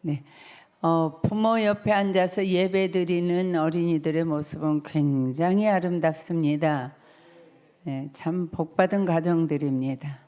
네. 부모 옆에 앉아서 예배드리는 어린이들의 모습은 굉장히 아름답습니다. 네, 참 복받은 가정들입니다.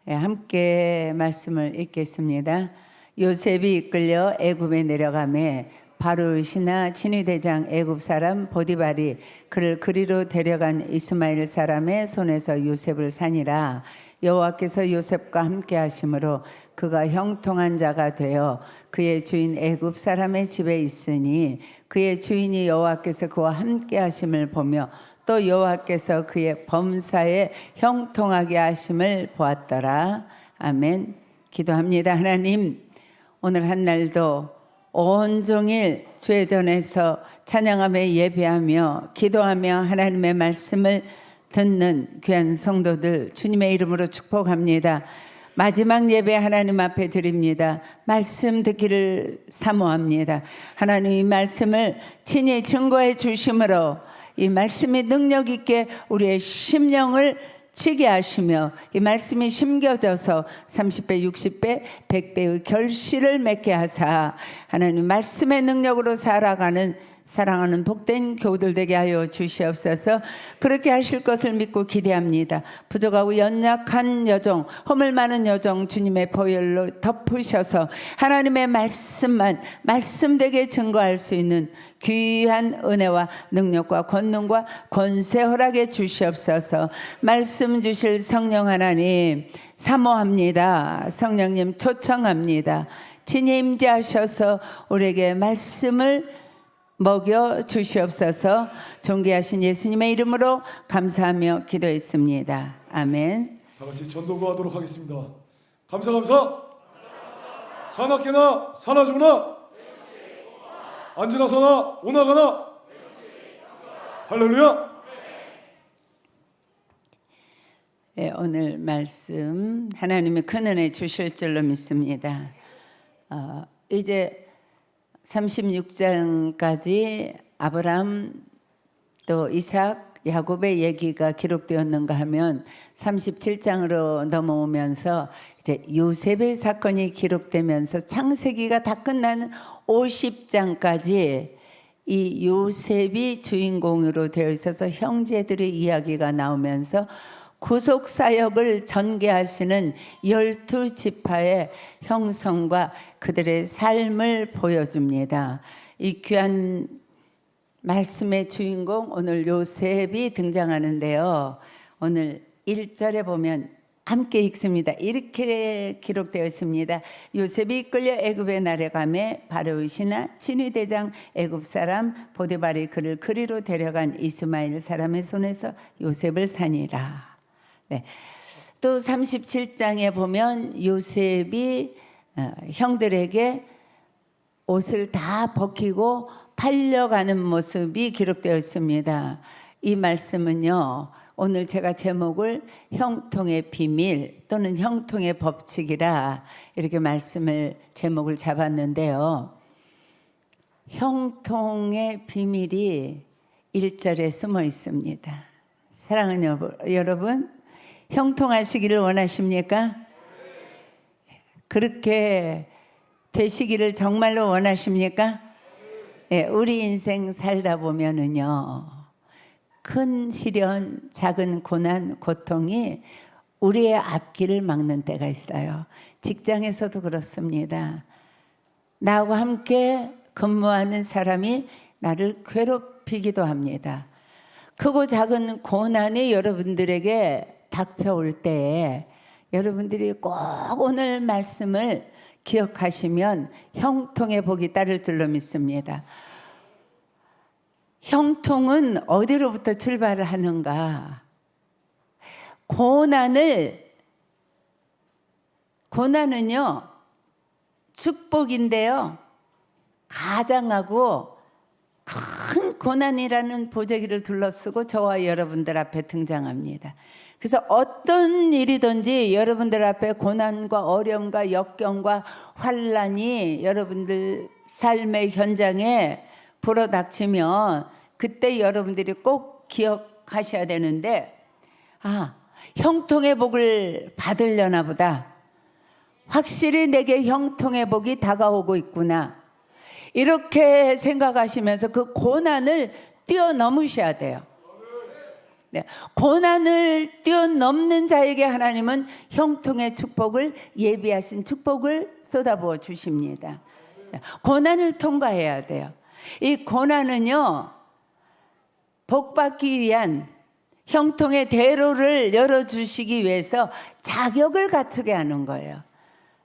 네, 함께 말씀을 읽겠습니다. 요셉이 이끌려 애굽에 내려가매 바로 신하 친위대장 애굽 사람 보디발이 그를 그리로 데려간 이스마엘 사람의 손에서 요셉을 산이라. 여호와께서 요셉과 함께 하심으로 그가 형통한 자가 되어 그의 주인 애굽 사람의 집에 있으니 그의 주인이 여호와께서 그와 함께 하심을 보며 또 여호와께서 그의 범사에 형통하게 하심을 보았더라. 아멘. 기도합니다. 하나님, 오늘 한 날도 온종일 주의 전에서 찬양하며 예배하며 기도하며 하나님의 말씀을 듣는 귀한 성도들 주님의 이름으로 축복합니다. 마지막 예배 하나님 앞에 드립니다. 말씀 듣기를 사모합니다. 하나님 이 말씀을 친히 증거해 주심으로 이 말씀이 능력 있게 우리의 심령을 치게 하시며 이 말씀이 심겨져서 30배, 60배, 100배의 결실을 맺게 하사 하나님 말씀의 능력으로 살아가는 사랑하는 복된 교우들 되게 하여 주시옵소서. 그렇게 하실 것을 믿고 기대합니다. 부족하고 연약한 여정, 허물 많은 여정 주님의 보혈로 덮으셔서 하나님의 말씀만 말씀되게 증거할 수 있는 귀한 은혜와 능력과 권능과 권세 허락해 주시옵소서. 말씀 주실 성령 하나님 사모합니다. 성령님 초청합니다. 친히 임재하셔서 우리에게 말씀을 먹여 주시옵소서. 존귀하신 예수님의 이름으로 감사하며 기도했습니다. 아멘. 다 같이 전도구하도록 하겠습니다. 감사. 사나깨나 사나주나 앉으나 서나 오나가나 할렐루야. 네, 오늘 말씀 하나님의 큰 은혜 주실 줄로 믿습니다. 이제 36장까지 아브라함 또 이삭 야곱의 얘기가 기록되었는가 하면 37장으로 넘어오면서 이제 요셉의 사건이 기록되면서 창세기가 다 끝나는 50장까지 이 요셉이 주인공으로 되어 있어서 형제들의 이야기가 나오면서 구속 사역을 전개하시는 12지파의 형성과 그들의 삶을 보여줍니다. 이 귀한 말씀의 주인공 오늘 요셉이 등장하는데요. 오늘 1절에 보면 함께 읽습니다. 이렇게 기록되어 있습니다. 요셉이 이끌려 애굽에 내려가매 바로의 신하 친위대장 애굽 사람 보디발이 그를 그리로 데려간 이스마엘 사람의 손에서 요셉을 산이라. 네. 또 37장에 보면 요셉이 형들에게 옷을 다 벗기고 팔려가는 모습이 기록되어 있습니다. 이 말씀은요, 오늘 제가 제목을 형통의 비밀 또는 형통의 법칙이라 이렇게 제목을 잡았는데요. 형통의 비밀이 1절에 숨어 있습니다. 사랑하는 여러분, 형통하시기를 원하십니까? 그렇게 되시기를 정말로 원하십니까? 네, 우리 인생 살다 보면은요, 큰 시련, 작은 고난, 고통이 우리의 앞길을 막는 때가 있어요. 직장에서도 그렇습니다. 나하고 함께 근무하는 사람이 나를 괴롭히기도 합니다. 크고 작은 고난이 여러분들에게 닥쳐올 때에 여러분들이 꼭 오늘 말씀을 기억하시면 형통의 복이 따를 줄로 믿습니다. 형통은 어디로부터 출발을 하는가? 고난은요 축복인데요, 가장하고 큰 고난이라는 보자기를 둘러쓰고 저와 여러분들 앞에 등장합니다. 그래서 어떤 일이든지 여러분들 앞에 고난과 어려움과 역경과 환난이 여러분들 삶의 현장에 불어닥치면 그때 여러분들이 꼭 기억하셔야 되는데, 형통의 복을 받으려나 보다. 확실히 내게 형통의 복이 다가오고 있구나. 이렇게 생각하시면서 그 고난을 뛰어넘으셔야 돼요. 네. 고난을 뛰어넘는 자에게 하나님은 형통의 축복을, 예비하신 축복을 쏟아부어 주십니다. 고난을 통과해야 돼요. 이 고난은요, 복받기 위한 형통의 대로를 열어주시기 위해서 자격을 갖추게 하는 거예요.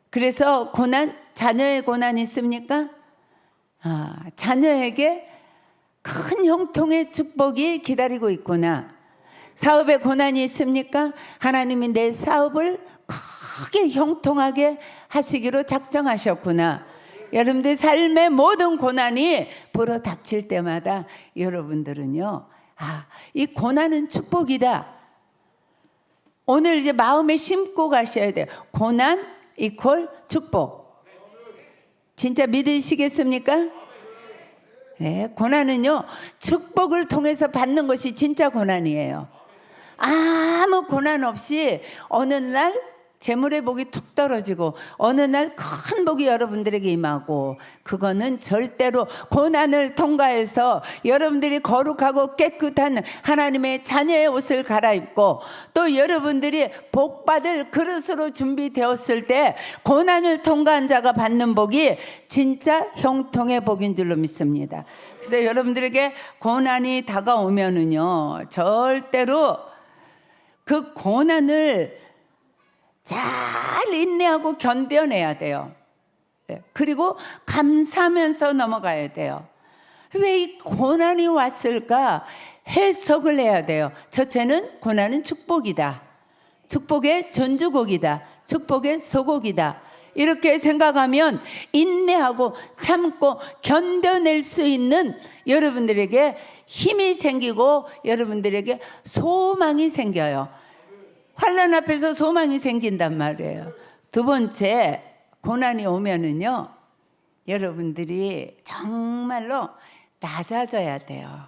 그래서 고난, 자녀의 고난이 있습니까? 자녀에게 큰 형통의 축복이 기다리고 있구나. 사업에 고난이 있습니까? 하나님이 내 사업을 크게 형통하게 하시기로 작정하셨구나. 여러분들 삶의 모든 고난이 불어 닥칠 때마다 여러분들은요, 이 고난은 축복이다. 오늘 이제 마음에 심고 가셔야 돼요. 고난 이퀄 축복. 진짜 믿으시겠습니까? 네, 고난은요, 축복을 통해서 받는 것이 진짜 고난이에요. 아무 고난 없이 어느 날 재물의 복이 툭 떨어지고 어느 날 큰 복이 여러분들에게 임하고, 그거는 절대로 고난을 통과해서 여러분들이 거룩하고 깨끗한 하나님의 자녀의 옷을 갈아입고 또 여러분들이 복받을 그릇으로 준비되었을 때 고난을 통과한 자가 받는 복이 진짜 형통의 복인 줄로 믿습니다. 그래서 여러분들에게 고난이 다가오면은요, 절대로 그 고난을 잘 인내하고 견뎌내야 돼요. 그리고 감사하면서 넘어가야 돼요. 왜 이 고난이 왔을까 해석을 해야 돼요. 첫째는 고난은 축복이다. 축복의 전주곡이다. 축복의 소곡이다. 이렇게 생각하면 인내하고 참고 견뎌낼 수 있는 여러분들에게 힘이 생기고 여러분들에게 소망이 생겨요. 환난 앞에서 소망이 생긴단 말이에요. 두 번째, 고난이 오면은요, 여러분들이 정말로 낮아져야 돼요.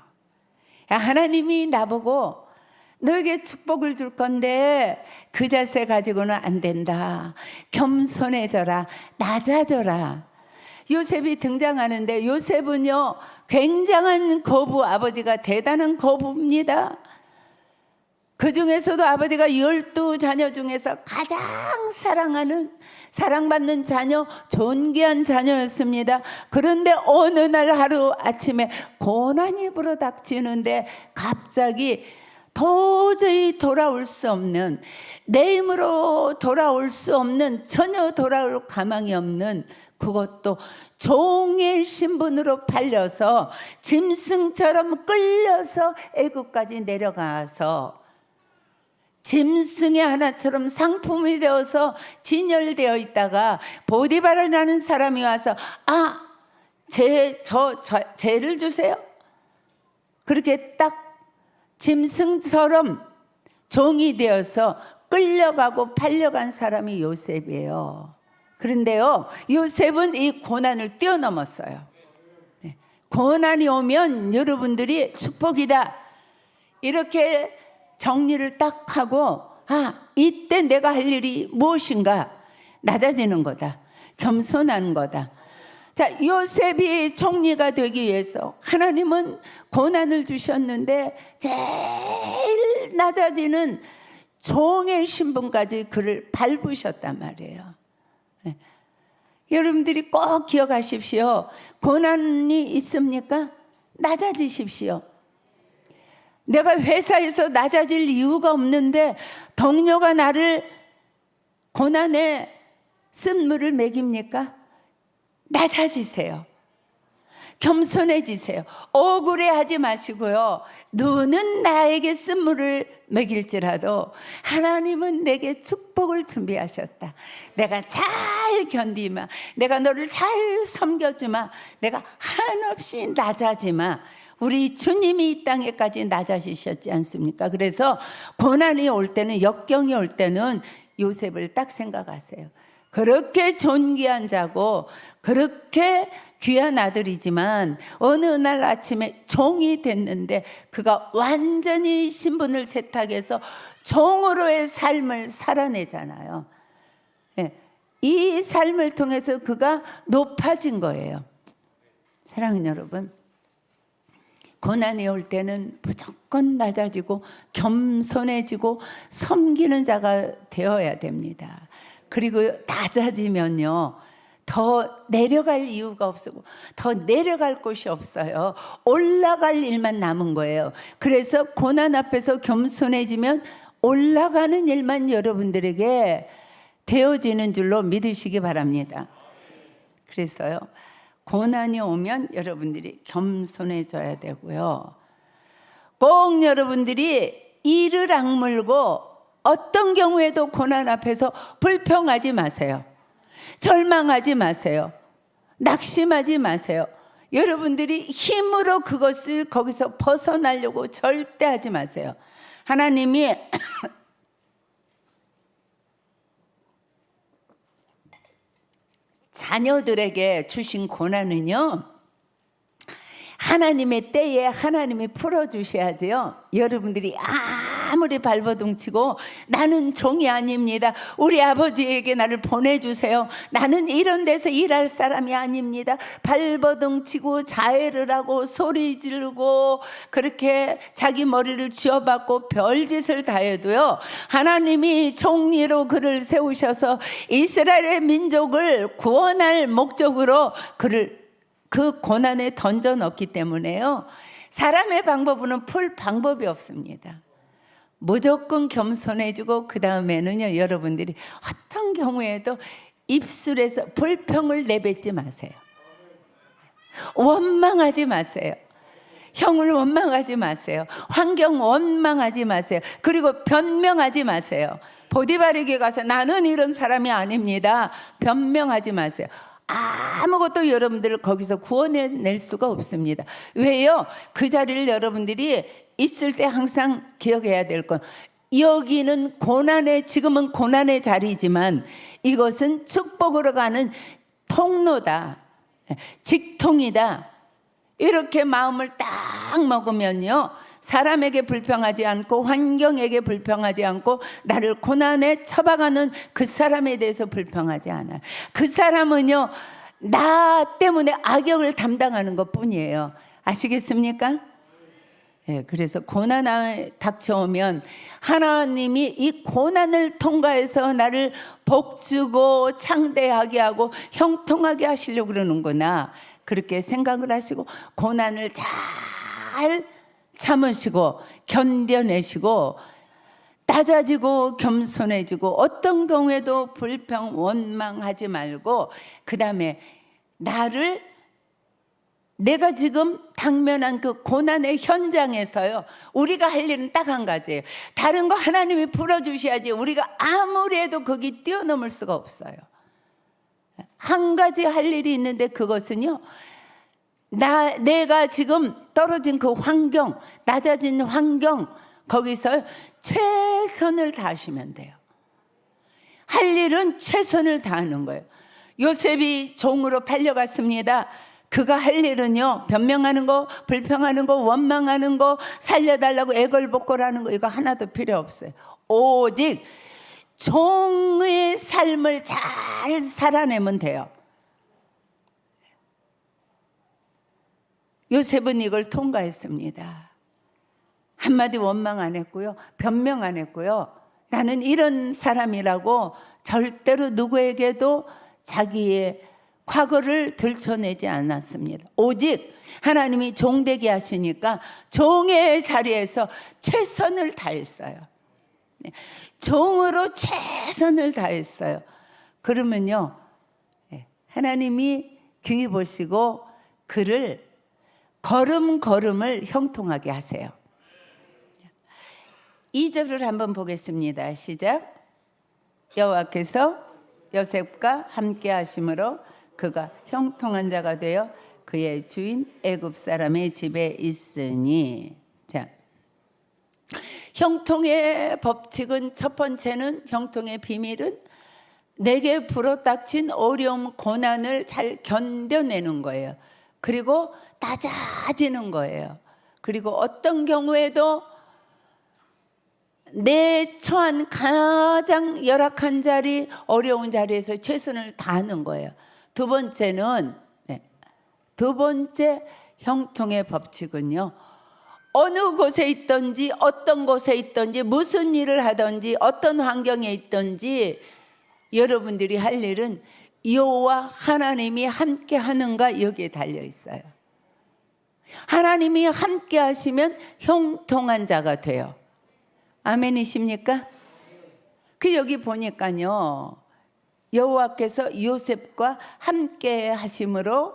하나님이 나보고 너에게 축복을 줄 건데 그 자세 가지고는 안 된다. 겸손해져라. 낮아져라. 요셉이 등장하는데 요셉은요, 굉장한 거부, 아버지가 대단한 거부입니다. 그 중에서도 아버지가 12자녀 중에서 가장 사랑하는, 사랑받는 자녀, 존귀한 자녀였습니다. 그런데 어느 날 하루 아침에 고난이 불어닥치는데 갑자기 도저히 돌아올 수 없는, 내 힘으로 돌아올 수 없는, 전혀 돌아올 가망이 없는, 그것도 종의 신분으로 팔려서 짐승처럼 끌려서 애굽까지 내려가서 짐승의 하나처럼 상품이 되어서 진열되어 있다가 보디바라라는 사람이 와서 죄를 주세요. 그렇게 딱 짐승처럼 종이 되어서 끌려가고 팔려간 사람이 요셉이에요. 그런데요, 요셉은 이 고난을 뛰어넘었어요. 고난이 오면 여러분들이 축복이다. 이렇게 정리를 딱 하고, 이때 내가 할 일이 무엇인가? 낮아지는 거다. 겸손한 거다. 자, 요셉이 총리가 되기 위해서 하나님은 고난을 주셨는데 제일 낮아지는 종의 신분까지 그를 밟으셨단 말이에요. 네. 여러분들이 꼭 기억하십시오. 고난이 있습니까? 낮아지십시오. 내가 회사에서 낮아질 이유가 없는데 동료가 나를 고난에 쓴물을 먹입니까? 낮아지세요. 겸손해지세요. 억울해하지 마시고요. 누는 나에게 쓴물을 먹일지라도 하나님은 내게 축복을 준비하셨다. 내가 잘 견디마. 내가 너를 잘 섬겨주마. 내가 한없이 낮아지마. 우리 주님이 이 땅에까지 낮아지셨지 않습니까? 그래서 고난이 올 때는, 역경이 올 때는 요셉을 딱 생각하세요. 그렇게 존귀한 자고 그렇게 귀한 아들이지만 어느 날 아침에 종이 됐는데 그가 완전히 신분을 세탁해서 종으로의 삶을 살아내잖아요. 이 삶을 통해서 그가 높아진 거예요. 사랑하는 여러분, 고난이 올 때는 무조건 낮아지고 겸손해지고 섬기는 자가 되어야 됩니다. 그리고 낮아지면요, 더 내려갈 이유가 없고 더 내려갈 곳이 없어요. 올라갈 일만 남은 거예요. 그래서 고난 앞에서 겸손해지면 올라가는 일만 여러분들에게 되어지는 줄로 믿으시기 바랍니다. 그래서요, 고난이 오면 여러분들이 겸손해져야 되고요. 꼭 여러분들이 이를 악물고 어떤 경우에도 고난 앞에서 불평하지 마세요. 절망하지 마세요. 낙심하지 마세요. 여러분들이 힘으로 그것을 거기서 벗어나려고 절대 하지 마세요. 하나님이 자녀들에게 주신 고난은요, 하나님의 때에 하나님이 풀어주셔야지요. 여러분들이 아무리 발버둥치고 나는 종이 아닙니다, 우리 아버지에게 나를 보내주세요, 나는 이런 데서 일할 사람이 아닙니다, 발버둥치고 자해를 하고 소리 지르고 그렇게 자기 머리를 쥐어박고 별짓을 다 해도요, 하나님이 종리로 그를 세우셔서 이스라엘의 민족을 구원할 목적으로 그를 그 고난에 던져 넣기 때문에요, 사람의 방법으로는 풀 방법이 없습니다. 무조건 겸손해지고 그 다음에는요, 여러분들이 어떤 경우에도 입술에서 불평을 내뱉지 마세요. 원망하지 마세요. 형을 원망하지 마세요. 환경 원망하지 마세요. 그리고 변명하지 마세요. 보디바르에게 가서 나는 이런 사람이 아닙니다, 변명하지 마세요. 아무것도 여러분들을 거기서 구원해낼 수가 없습니다. 왜요? 그 자리를 여러분들이 있을 때 항상 기억해야 될 건, 여기는 고난의, 지금은 고난의 자리지만 이것은 축복으로 가는 통로다, 직통이다. 이렇게 마음을 딱 먹으면요, 사람에게 불평하지 않고 환경에게 불평하지 않고 나를 고난에 처박아는 그 사람에 대해서 불평하지 않아요. 그 사람은요, 나 때문에 악역을 담당하는 것뿐이에요. 아시겠습니까? 예, 그래서 고난이 닥쳐오면 하나님이 이 고난을 통과해서 나를 복주고 창대하게 하고 형통하게 하시려고 그러는구나, 그렇게 생각을 하시고 고난을 잘 참으시고 견뎌내시고 낮아지고 겸손해지고 어떤 경우에도 불평 원망하지 말고, 그 다음에 내가 지금 당면한 그 고난의 현장에서요, 우리가 할 일은 딱 한 가지예요. 다른 거 하나님이 풀어주셔야지 우리가 아무리 해도 거기 뛰어넘을 수가 없어요. 한 가지 할 일이 있는데, 그것은요, 내가 지금 떨어진 그 환경, 낮아진 환경, 거기서 최선을 다하시면 돼요. 할 일은 최선을 다하는 거예요. 요셉이 종으로 팔려갔습니다. 그가 할 일은요, 변명하는 거, 불평하는 거, 원망하는 거, 살려달라고 애걸복걸하는 거, 이거 하나도 필요 없어요. 오직 종의 삶을 잘 살아내면 돼요. 요셉은 이걸 통과했습니다. 한마디 원망 안 했고요, 변명 안 했고요, 나는 이런 사람이라고 절대로 누구에게도 자기의 과거를 들춰내지 않았습니다. 오직 하나님이 종되게 하시니까 종의 자리에서 최선을 다했어요. 종으로 최선을 다했어요. 그러면요, 하나님이 귀히 보시고 그를 걸음걸음을 형통하게 하세요. 2절을 한번 보겠습니다. 시작. 여호와께서 요셉과 함께 하심으로 그가 형통한 자가 되어 그의 주인 애굽 사람의 집에 있으니. 자, 형통의 법칙은, 첫 번째는, 형통의 비밀은 내게 불어닥친 어려움, 고난을 잘 견뎌내는 거예요. 그리고 낮아지는 거예요. 그리고 어떤 경우에도 내 처한 가장 열악한 자리, 어려운 자리에서 최선을 다하는 거예요. 두 번째는 두 번째 형통의 법칙은요. 어느 곳에 있든지 어떤 곳에 있든지 무슨 일을 하든지 어떤 환경에 있든지 여러분들이 할 일은 여호와 하나님이 함께 하는가 여기에 달려 있어요. 하나님이 함께 하시면 형통한 자가 돼요. 아멘이십니까? 그 여기 보니까요. 여호와께서 요셉과 함께 하심으로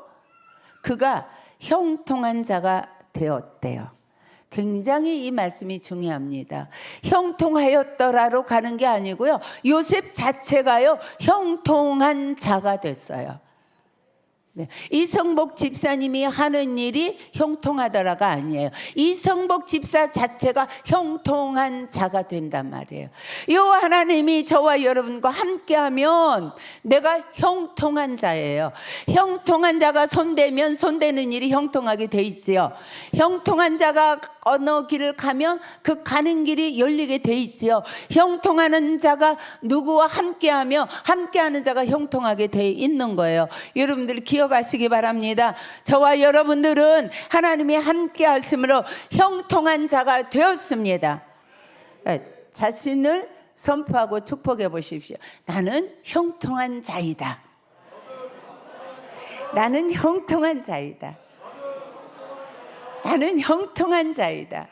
그가 형통한 자가 되었대요. 굉장히 이 말씀이 중요합니다. 형통하였더라로 가는 게 아니고요. 요셉 자체가요. 형통한 자가 됐어요. 네. 이성복 집사님이 하는 일이 형통하더라가 아니에요. 이성복 집사 자체가 형통한 자가 된단 말이에요. 여호와 하나님이 저와 여러분과 함께하면 내가 형통한 자예요. 형통한 자가 손대면 손대는 일이 형통하게 돼 있지요. 형통한 자가 어느 길을 가면 그 가는 길이 열리게 돼 있지요. 형통하는 자가 누구와 함께하며 함께하는 자가 형통하게 돼 있는 거예요. 여러분들 기억하시기 바랍니다. 저와 여러분들은 하나님이 함께하심으로 형통한 자가 되었습니다. 자신을 선포하고 축복해 보십시오. 나는 형통한 자이다. 나는 형통한 자이다. 나는 형통한 자이다.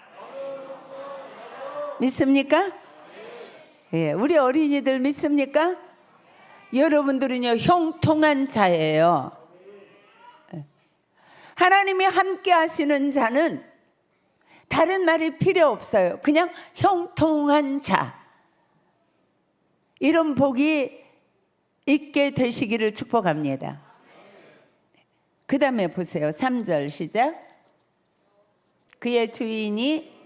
믿습니까? 예, 우리 어린이들 믿습니까? 여러분들은요 형통한 자예요. 하나님이 함께 하시는 자는 다른 말이 필요 없어요. 그냥 형통한 자. 이런 복이 있게 되시기를 축복합니다. 그 다음에 보세요. 3절 시작. 그의 주인이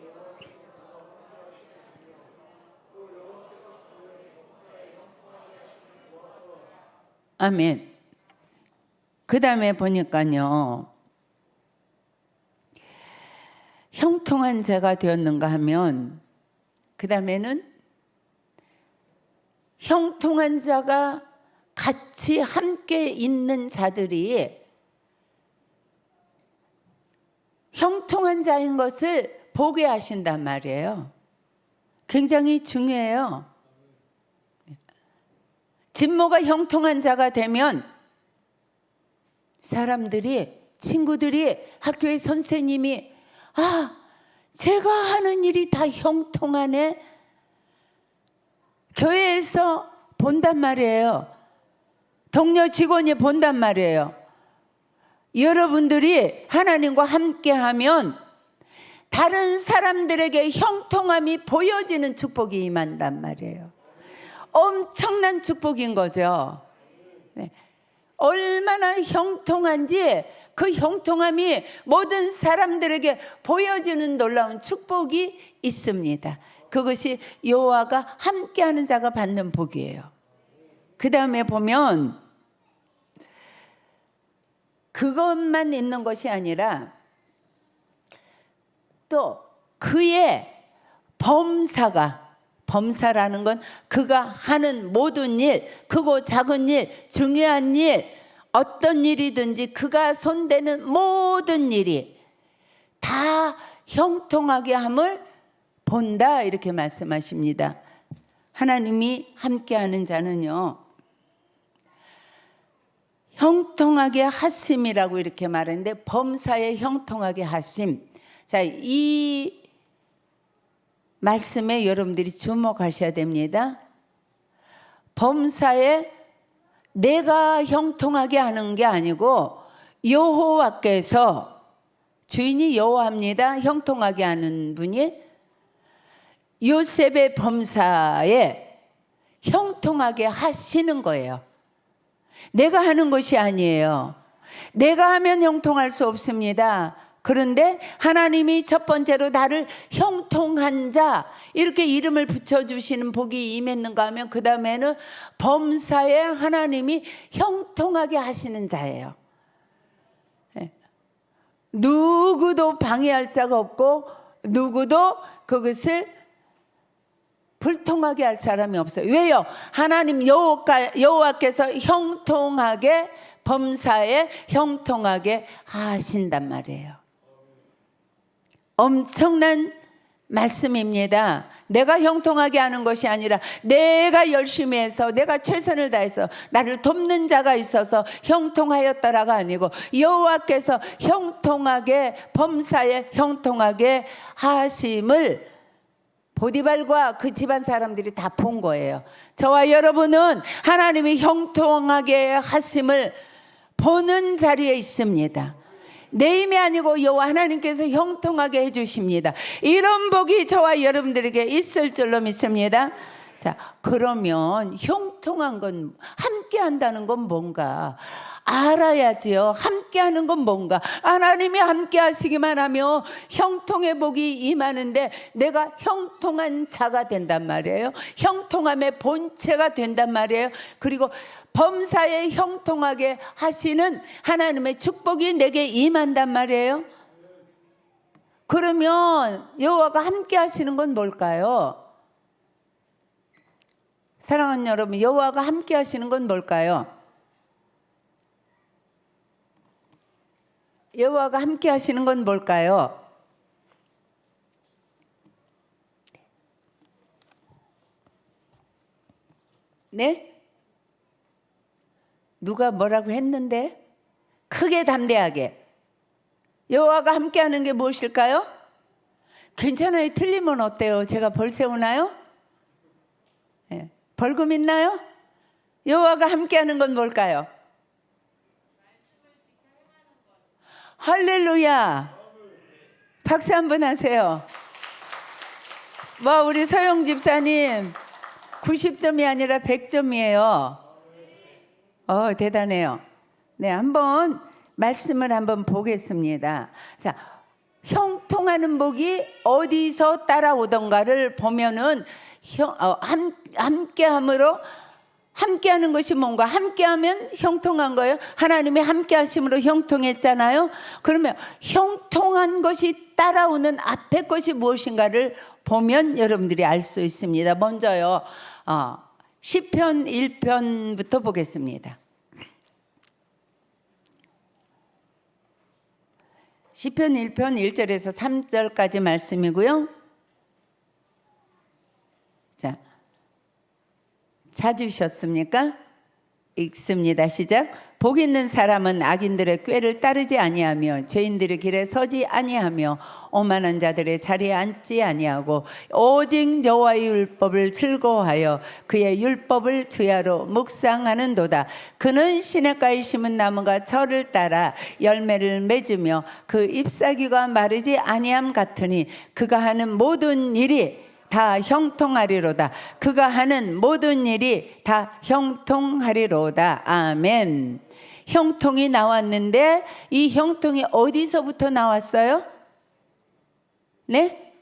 아멘. 그 다음에 보니까요. 형통한 자가 되었는가 하면 그 다음에는 형통한 자가 같이 함께 있는 자들이 형통한 자인 것을 보게 하신단 말이에요. 굉장히 중요해요. 진모가 형통한 자가 되면 사람들이, 친구들이, 학교의 선생님이 제가 하는 일이 다 형통하네. 교회에서 본단 말이에요. 동료 직원이 본단 말이에요. 여러분들이 하나님과 함께하면 다른 사람들에게 형통함이 보여지는 축복이 임한단 말이에요. 엄청난 축복인 거죠. 네. 얼마나 형통한지 그 형통함이 모든 사람들에게 보여지는 놀라운 축복이 있습니다. 그것이 여호와가 함께하는 자가 받는 복이에요. 그 다음에 보면 그것만 있는 것이 아니라 또 그의 범사라는 건 그가 하는 모든 일, 크고 작은 일, 중요한 일, 어떤 일이든지 그가 손대는 모든 일이 다 형통하게 함을 본다 이렇게 말씀하십니다. 하나님이 함께하는 자는요 형통하게 하심이라고 이렇게 말했는데 범사에 형통하게 하심. 자, 이 말씀에 여러분들이 주목하셔야 됩니다. 범사에 내가 형통하게 하는 게 아니고 여호와께서, 주인이 여호와입니다. 형통하게 하는 분이 요셉의 범사에 형통하게 하시는 거예요. 내가 하는 것이 아니에요. 내가 하면 형통할 수 없습니다. 그런데 하나님이 첫 번째로 나를 형통한 자 이렇게 이름을 붙여주시는 복이 임했는가 하면 그 다음에는 범사에 하나님이 형통하게 하시는 자예요. 누구도 방해할 자가 없고 누구도 그것을 불통하게 할 사람이 없어요. 왜요? 하나님 여호와께서 형통하게, 범사에 형통하게 하신단 말이에요. 엄청난 말씀입니다. 내가 형통하게 하는 것이 아니라 내가 열심히 해서, 내가 최선을 다해서, 나를 돕는 자가 있어서 형통하였다라가 아니고 여호와께서 형통하게, 범사에 형통하게 하심을 보디발과 그 집안 사람들이 다 본 거예요. 저와 여러분은 하나님이 형통하게 하심을 보는 자리에 있습니다. 내 힘이 아니고 여호와 하나님께서 형통하게 해주십니다. 이런 복이 저와 여러분들에게 있을 줄로 믿습니다. 자, 그러면 형통한 건, 함께 한다는 건 뭔가 알아야지요. 함께 하는 건 뭔가, 하나님이 함께 하시기만 하며 형통의 복이 임하는데 내가 형통한 자가 된단 말이에요. 형통함의 본체가 된단 말이에요. 그리고 범사에 형통하게 하시는 하나님의 축복이 내게 임한단 말이에요. 그러면 여호와가 함께 하시는 건 뭘까요? 사랑하는 여러분, 여호와가 함께 하시는 건 뭘까요? 여호와가 함께 하시는 건 뭘까요? 네? 누가 뭐라고 했는데? 크게 담대하게. 여호와가 함께하는 게 무엇일까요? 괜찮아요. 틀리면 어때요? 제가 벌 세우나요? 네. 벌금 있나요? 여호와가 함께하는 건 뭘까요? 할렐루야. 박수 한번 하세요. 와, 우리 서영 집사님 90점이 아니라 100점이에요. 대단해요. 네, 한번 말씀을 한번 보겠습니다. 자, 형통하는 복이 어디서 따라오던가를 보면은 함께함으로, 함께하는 것이 뭔가, 함께하면 형통한 거예요. 하나님이 함께하심으로 형통했잖아요. 그러면 형통한 것이 따라오는 앞에 것이 무엇인가를 보면 여러분들이 알 수 있습니다. 먼저요, 시편 1편부터 보겠습니다. 시편 1편 1절에서 3절까지 말씀이고요. 자, 찾으셨습니까? 읽습니다. 시작. 복 있는 사람은 악인들의 꾀를 따르지 아니하며 죄인들의 길에 서지 아니하며 오만한 자들의 자리에 앉지 아니하고 오직 여호와의 율법을 즐거워하여 그의 율법을 주야로 묵상하는도다. 그는 시냇가에 심은 나무가 저를 따라 열매를 맺으며 그 잎사귀가 마르지 아니함 같으니 그가 하는 모든 일이 다 형통하리로다. 그가 하는 모든 일이 다 형통하리로다. 아멘. 형통이 나왔는데 이 형통이 어디서부터 나왔어요? 네?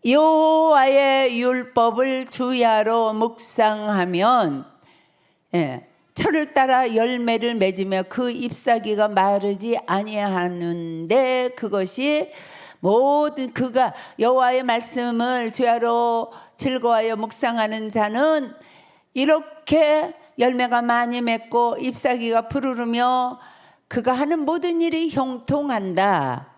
여호와의 율법을 주야로 묵상하면, 철을 따라 열매를 맺으며 그 잎사귀가 마르지 아니하는데, 그것이 모든, 그가 여호와의 말씀을 주야로 즐거워하여 묵상하는 자는 이렇게 열매가 많이 맺고 잎사귀가 푸르르며 그가 하는 모든 일이 형통한다.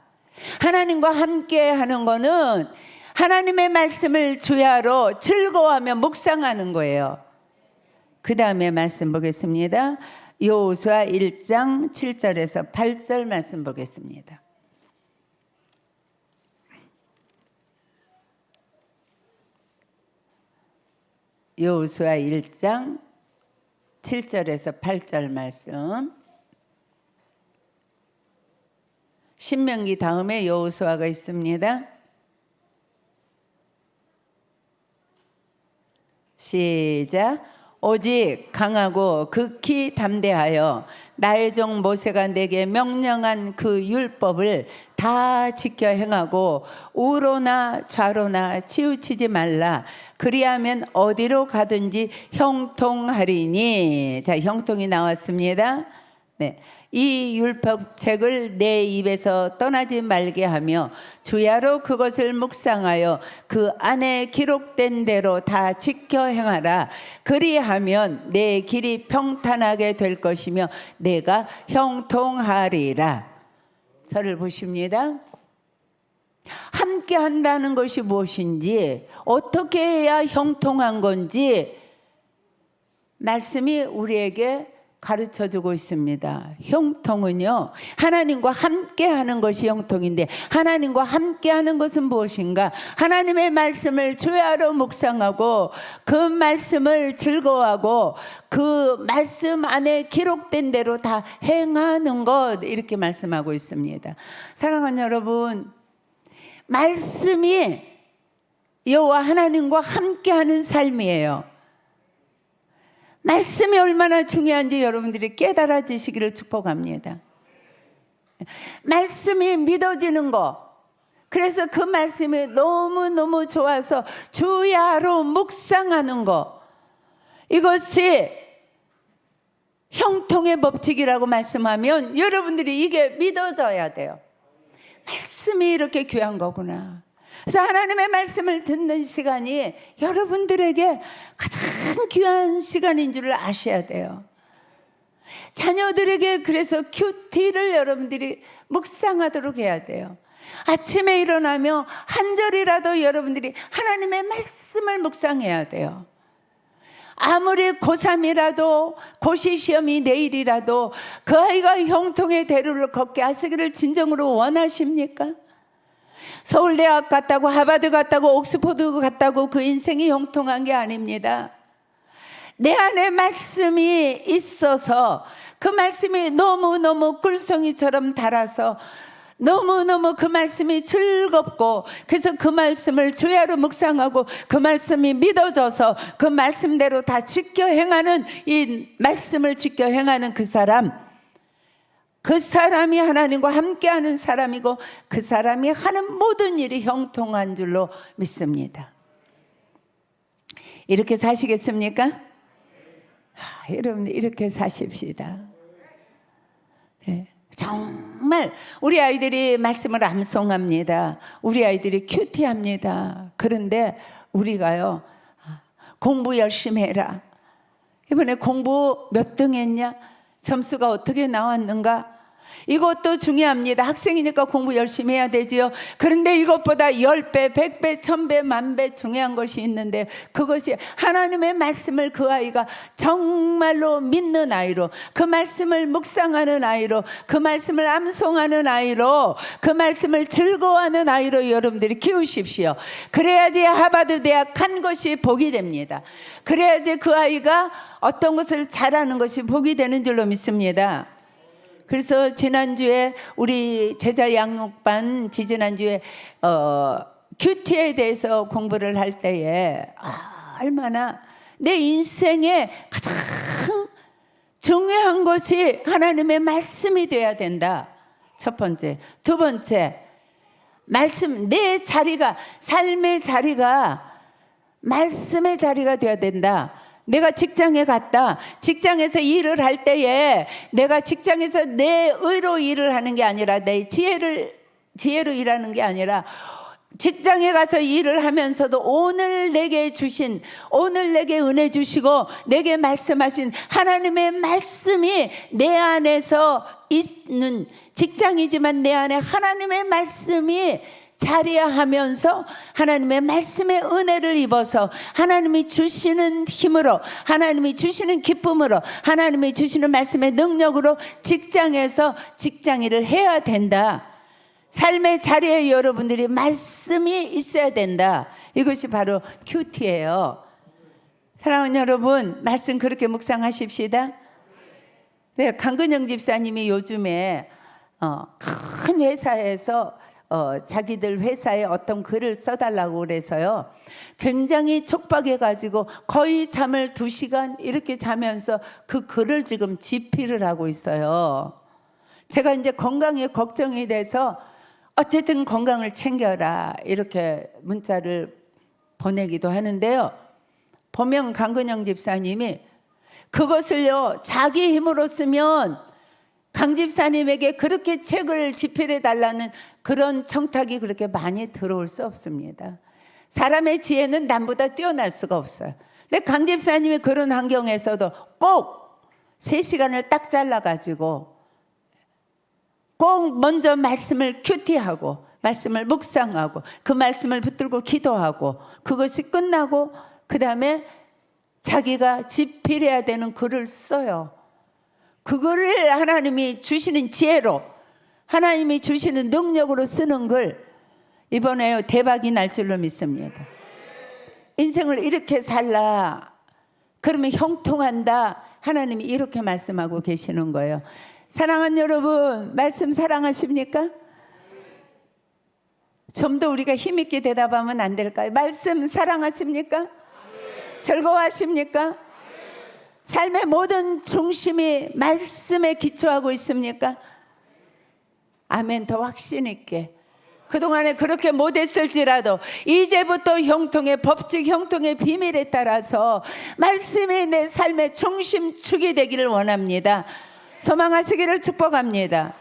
하나님과 함께 하는 거는 하나님의 말씀을 주야로 즐거워하며 묵상하는 거예요. 그 다음에 말씀 보겠습니다. 여호수아 1장 7절에서 8절 말씀 보겠습니다. 여호수아 1장 7절에서 8절 말씀. 신명기 다음에 여호수아가 있습니다. 시작. 오직 강하고 극히 담대하여 나의 종 모세가 내게 명령한 그 율법을 다 지켜 행하고 우로나 좌로나 치우치지 말라. 그리하면 어디로 가든지 형통하리니. 자, 형통이 나왔습니다. 네, 이 율법책을 내 입에서 떠나지 말게 하며 주야로 그것을 묵상하여 그 안에 기록된 대로 다 지켜 행하라. 그리하면 내 길이 평탄하게 될 것이며 내가 형통하리라. 저를 보십니다. 함께 한다는 것이 무엇인지, 어떻게 해야 형통한 건지 말씀이 우리에게 가르쳐주고 있습니다. 형통은요, 하나님과 함께 하는 것이 형통인데, 하나님과 함께 하는 것은 무엇인가? 하나님의 말씀을 주야로 묵상하고 그 말씀을 즐거워하고 그 말씀 안에 기록된 대로 다 행하는 것, 이렇게 말씀하고 있습니다. 사랑하는 여러분, 말씀이 여호와 하나님과 함께하는 삶이에요. 말씀이 얼마나 중요한지 여러분들이 깨달아지시기를 축복합니다. 말씀이 믿어지는 거, 그래서 그 말씀이 너무너무 좋아서 주야로 묵상하는 거, 이것이 형통의 법칙이라고 말씀하면 여러분들이 이게 믿어져야 돼요. 말씀이 이렇게 귀한 거구나. 그래서 하나님의 말씀을 듣는 시간이 여러분들에게 가장 귀한 시간인 줄을 아셔야 돼요. 자녀들에게 그래서 큐티를 여러분들이 묵상하도록 해야 돼요. 아침에 일어나며 한 절이라도 여러분들이 하나님의 말씀을 묵상해야 돼요. 아무리 고3이라도 고시 시험이 내일이라도 그 아이가 형통의 대로를 걷게 하시기를 진정으로 원하십니까? 서울대학 갔다고 하버드 갔다고 옥스퍼드 갔다고 그 인생이 형통한 게 아닙니다. 내 안에 말씀이 있어서 그 말씀이 너무너무 꿀송이처럼 달아서 너무너무 그 말씀이 즐겁고, 그래서 그 말씀을 주야로 묵상하고 그 말씀이 믿어져서 그 말씀대로 다 지켜 행하는, 이 말씀을 지켜 행하는 그 사람이 하나님과 함께하는 사람이고, 그 사람이 하는 모든 일이 형통한 줄로 믿습니다. 이렇게 사시겠습니까? 여러분, 이렇게 사십시다. 네. 정말 우리 아이들이 말씀을 암송합니다. 우리 아이들이 큐티합니다. 그런데 우리가요, 공부 열심히 해라. 이번에 공부 몇 등 했냐? 점수가 어떻게 나왔는가? 이것도 중요합니다. 학생이니까 공부 열심히 해야 되지요. 그런데 이것보다 10배, 100배, 1000배, 10,000배 중요한 것이 있는데, 그것이 하나님의 말씀을 그 아이가 정말로 믿는 아이로, 그 말씀을 묵상하는 아이로, 그 말씀을 암송하는 아이로, 그 말씀을 즐거워하는 아이로 여러분들이 키우십시오. 그래야지 하버드 대학 간 것이 복이 됩니다. 그래야지 그 아이가 어떤 것을 잘하는 것이 복이 되는 줄로 믿습니다. 그래서 지난주에 우리 제자 양육반 지지난주에 큐티에 대해서 공부를 할 때에 얼마나 내 인생에 가장 중요한 것이 하나님의 말씀이 돼야 된다. 첫 번째. 두 번째, 말씀, 내 자리가, 삶의 자리가 말씀의 자리가 돼야 된다. 내가 직장에 갔다. 직장에서 일을 할 때에 내가 직장에서 내 의로 일을 하는 게 아니라, 내 지혜로 일하는 게 아니라, 직장에 가서 일을 하면서도 오늘 내게 은혜 주시고 내게 말씀하신 하나님의 말씀이 내 안에서 있는 직장이지만 내 안에 하나님의 말씀이 자리하면서 하나님의 말씀의 은혜를 입어서 하나님이 주시는 힘으로, 하나님이 주시는 기쁨으로, 하나님이 주시는 말씀의 능력으로 직장에서 직장 일을 해야 된다. 삶의 자리에 여러분들이 말씀이 있어야 된다. 이것이 바로 큐티예요. 사랑하는 여러분, 말씀 그렇게 묵상하십시다. 네, 강근영 집사님이 요즘에 큰 회사에서 자기들 회사에 어떤 글을 써달라고 그래서요, 굉장히 촉박해가지고 거의 잠을 2시간 이렇게 자면서 그 글을 지금 집필을 하고 있어요. 제가 이제 건강에 걱정이 돼서 어쨌든 건강을 챙겨라 이렇게 문자를 보내기도 하는데요, 보면 강근영 집사님이 그것을요 자기 힘으로 쓰면 강 집사님에게 그렇게 책을 집필해 달라는 그런 청탁이 그렇게 많이 들어올 수 없습니다. 사람의 지혜는 남보다 뛰어날 수가 없어요. 근데 강 집사님이 그런 환경에서도 꼭 3시간을 딱 잘라가지고 꼭 먼저 말씀을 큐티하고 말씀을 묵상하고 그 말씀을 붙들고 기도하고 그것이 끝나고 그 다음에 자기가 집필해야 되는 글을 써요. 그거를 하나님이 주시는 지혜로 하나님이 주시는 능력으로 쓰는 글 이번에 대박이 날 줄로 믿습니다. 인생을 이렇게 살라 그러면 형통한다. 하나님이 이렇게 말씀하고 계시는 거예요. 사랑하는 여러분, 말씀 사랑하십니까? 좀 더 우리가 힘있게 대답하면 안 될까요? 말씀 사랑하십니까? 즐거워하십니까? 삶의 모든 중심이 말씀에 기초하고 있습니까? 아멘. 더 확신 있게. 그동안에 그렇게 못했을지라도 이제부터 형통의 법칙 형통의 비밀에 따라서 말씀이 내 삶의 중심축이 되기를 원합니다. 소망하시기를 축복합니다.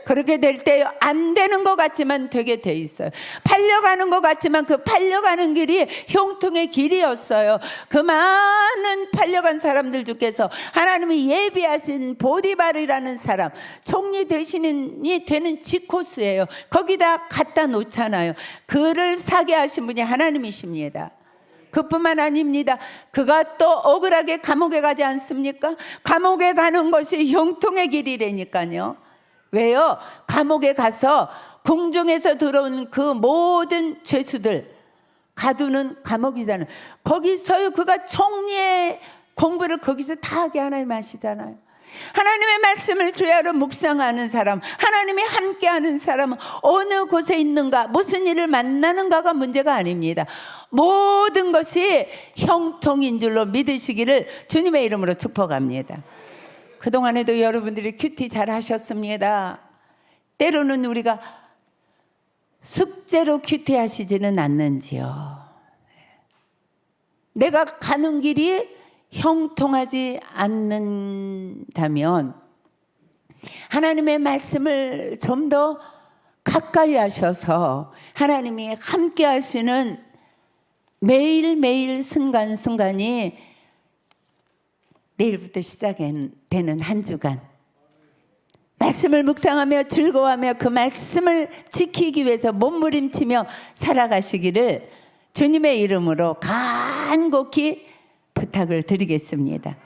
그렇게 될 때 안 되는 것 같지만 되게 돼 있어요. 팔려가는 것 같지만 그 팔려가는 길이 형통의 길이었어요. 그 많은 팔려간 사람들 중에서 하나님이 예비하신 보디발이라는 사람, 총리 대신이 되는 지코스예요. 거기다 갖다 놓잖아요. 그를 사게 하신 분이 하나님이십니다. 그뿐만 아닙니다. 그가 또 억울하게 감옥에 가지 않습니까? 감옥에 가는 것이 형통의 길이라니까요. 왜요? 감옥에 가서 궁중에서 들어온 그 모든 죄수들 가두는 감옥이잖아요. 거기서요 그가 총리의 공부를 거기서 다 하게 하나님 하시잖아요. 하나님의 말씀을 주야로 묵상하는 사람, 하나님이 함께하는 사람은 어느 곳에 있는가, 무슨 일을 만나는가가 문제가 아닙니다. 모든 것이 형통인 줄로 믿으시기를 주님의 이름으로 축복합니다. 그동안에도 여러분들이 큐티 잘 하셨습니다. 때로는 우리가 숙제로 큐티 하시지는 않는지요. 내가 가는 길이 형통하지 않는다면 하나님의 말씀을 좀 더 가까이 하셔서 하나님이 함께 하시는 매일매일 순간순간이 내일부터 시작되는 한 주간 말씀을 묵상하며 즐거워하며 그 말씀을 지키기 위해서 몸부림치며 살아가시기를 주님의 이름으로 간곡히 부탁을 드리겠습니다.